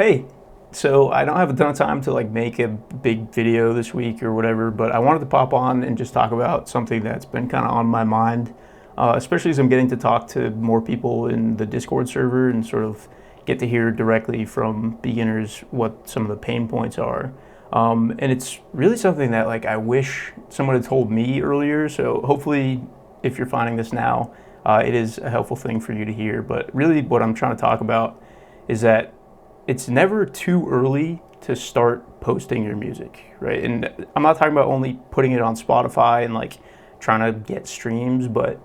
Hey, so I don't have a ton of time to like make a big video this week or whatever, but I wanted to pop on and just talk about something that's been kind of on my mind, especially as I'm getting to talk to more people in the Discord server and sort of get to hear directly from beginners what some of the pain points are. And it's really something that like I wish someone had told me earlier. So hopefully, if you're finding this now, it is a helpful thing for you to hear. But really, what I'm trying to talk about is that it's never too early to start posting your music, right? And I'm not talking about only putting it on Spotify and like trying to get streams, but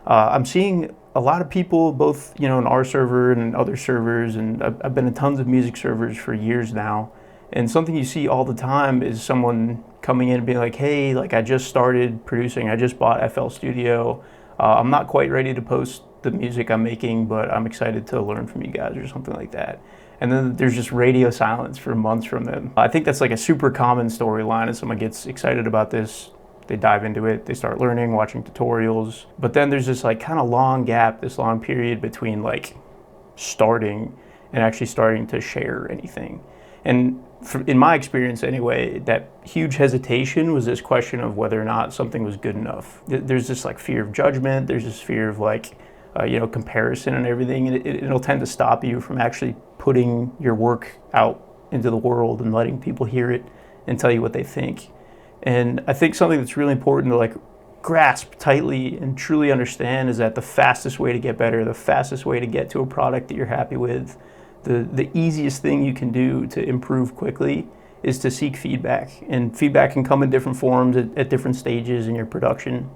I'm seeing a lot of people, both in our server and in other servers, and I've been in tons of music servers for years now. And something you see all the time is someone coming in and being like, "Hey, like I just started producing. I just bought FL Studio. I'm not quite ready to post the music I'm making, but I'm excited to learn from you guys," or something like that. And then there's just radio silence for months from them. I think that's like a super common storyline. As someone gets excited about this, they dive into it, they start learning, watching tutorials. But then there's this like kind of long gap, this long period between like starting and actually starting to share anything. And in my experience anyway, that huge hesitation was this question of whether or not something was good enough. There's this like fear of judgment, there's this fear of like, comparison and everything, and it'll tend to stop you from actually putting your work out into the world and letting people hear it and tell you what they think. And I think something that's really important to like grasp tightly and truly understand is that the fastest way to get better, the fastest way to get to a product that you're happy with, the easiest thing you can do to improve quickly is to seek feedback. And feedback can come in different forms at different stages in your production,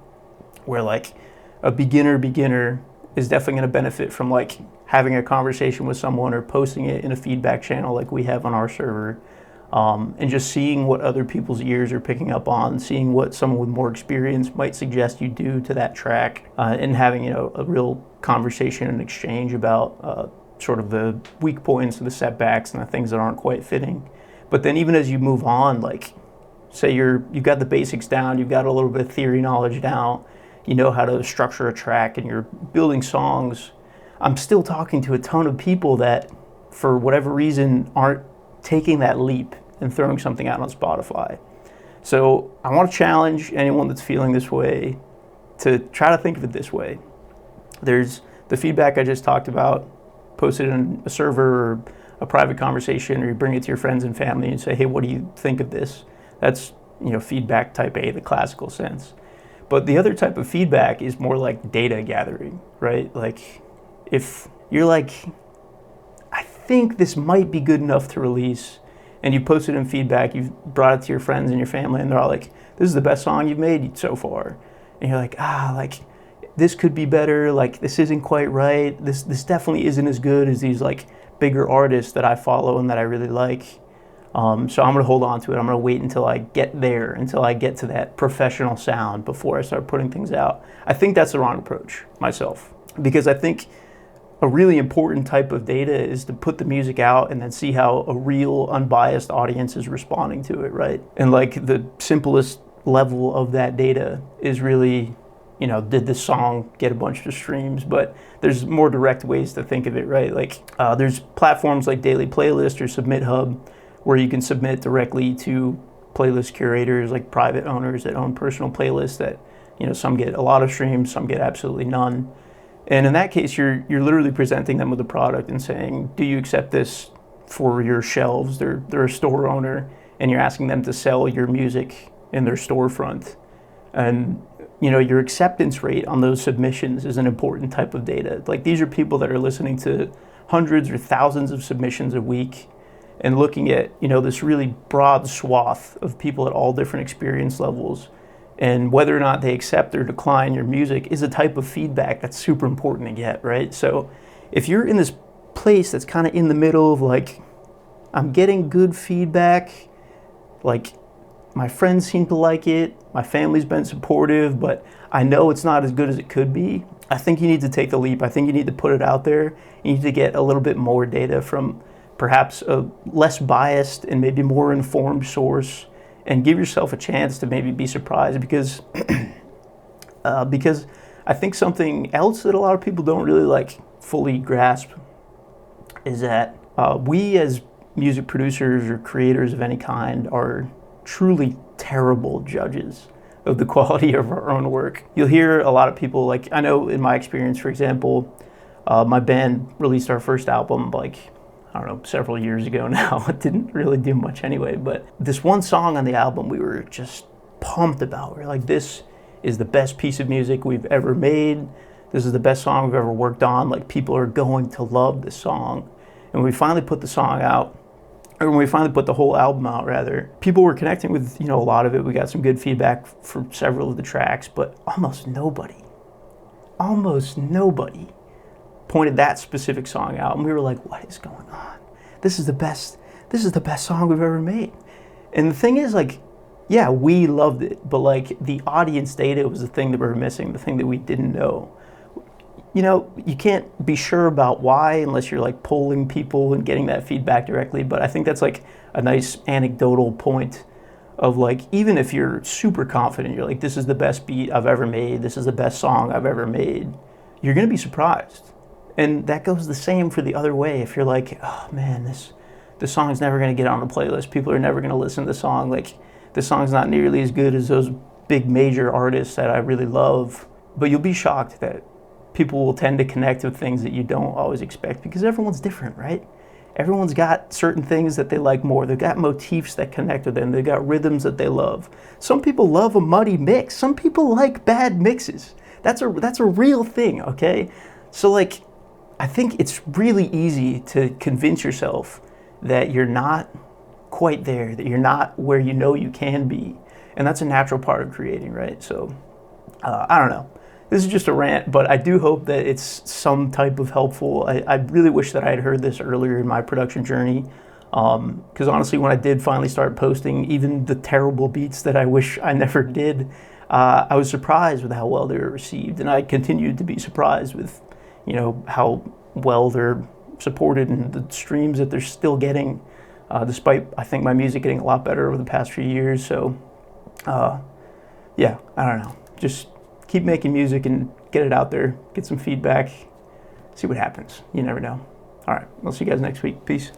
where like a beginner is definitely going to benefit from like having a conversation with someone or posting it in a feedback channel like we have on our server, and just seeing what other people's ears are picking up on, seeing what someone with more experience might suggest you do to that track, and having a real conversation and exchange about sort of the weak points and the setbacks and the things that aren't quite fitting. But then even as you move on, like say you've got the basics down, you've got a little bit of theory knowledge down, you know how to structure a track and you're building songs, I'm still talking to a ton of people that, for whatever reason, aren't taking that leap and throwing something out on Spotify. So I want to challenge anyone that's feeling this way to try to think of it this way. There's the feedback I just talked about, post it in a server or a private conversation, or you bring it to your friends and family and say, "Hey, what do you think of this?" That's feedback type A, the classical sense. But the other type of feedback is more like data gathering, right? Like if you're like, "I think this might be good enough to release," and you post it in feedback, you've brought it to your friends and your family, and they're all like, "This is the best song you've made so far." And you're like, like this could be better, like this isn't quite right, this definitely isn't as good as these like bigger artists that I follow and that I really like. So I'm going to hold on to it. I'm going to wait until I get there, until I get to that professional sound before I start putting things out. I think that's the wrong approach myself, because I think a really important type of data is to put the music out and then see how a real unbiased audience is responding to it, right? And like the simplest level of that data is really, did this song get a bunch of streams? But there's more direct ways to think of it, right? Like there's platforms like Daily Playlist or Submit Hub, where you can submit directly to playlist curators, like private owners that own personal playlists that, some get a lot of streams, some get absolutely none. And in that case, you're literally presenting them with a product and saying, "Do you accept this for your shelves?" They're a store owner, and you're asking them to sell your music in their storefront. And your acceptance rate on those submissions is an important type of data. Like these are people that are listening to hundreds or thousands of submissions a week, and looking at this really broad swath of people at all different experience levels, and whether or not they accept or decline your music is a type of feedback that's super important to get, right? So if you're in this place that's kind of in the middle of like, I'm getting good feedback, like my friends seem to like it, my family's been supportive, but I know it's not as good as it could be, I think you need to take the leap. I think you need to put it out there. You need to get a little bit more data from perhaps a less biased and maybe more informed source, and give yourself a chance to maybe be surprised, because I think something else that a lot of people don't really like fully grasp is that we as music producers or creators of any kind are truly terrible judges of the quality of our own work. You'll hear a lot of people, like, I know in my experience, for example, my band released our first album like, I don't know, several years ago now. It didn't really do much anyway, but this one song on the album we were just pumped about. We're like, this is the best piece of music we've ever made. This is the best song we've ever worked on. Like, people are going to love this song. And when we finally put the song out, or when we finally put the whole album out, rather, people were connecting with, a lot of it. We got some good feedback from several of the tracks, but almost nobody pointed that specific song out. And we were like, what is going on? This is the best song we've ever made. And the thing is, like, yeah, we loved it, but like the audience data was the thing that we were missing, the thing that we didn't know. You can't be sure about why unless you're like polling people and getting that feedback directly. But I think that's like a nice anecdotal point of like, even if you're super confident, you're like, this is the best beat I've ever made, this is the best song I've ever made, you're gonna be surprised. And that goes the same for the other way. If you're like, oh man, this song's never gonna get on the playlist, people are never gonna listen to the song, like this song's not nearly as good as those big major artists that I really love. But you'll be shocked that people will tend to connect with things that you don't always expect, because everyone's different, right? Everyone's got certain things that they like more. They've got motifs that connect with them. They've got rhythms that they love. Some people love a muddy mix. Some people like bad mixes. That's a real thing, okay? So like, I think it's really easy to convince yourself that you're not quite there, that you're not where you know you can be. And that's a natural part of creating, right? So, I don't know. This is just a rant, but I do hope that it's some type of helpful. I really wish that I had heard this earlier in my production journey, because honestly, when I did finally start posting even the terrible beats that I wish I never did, I was surprised with how well they were received, and I continued to be surprised with, how well they're supported and the streams that they're still getting, despite, I think, my music getting a lot better over the past few years. So, yeah, I don't know. Just keep making music and get it out there, get some feedback, see what happens. You never know. All right, I'll see you guys next week. Peace.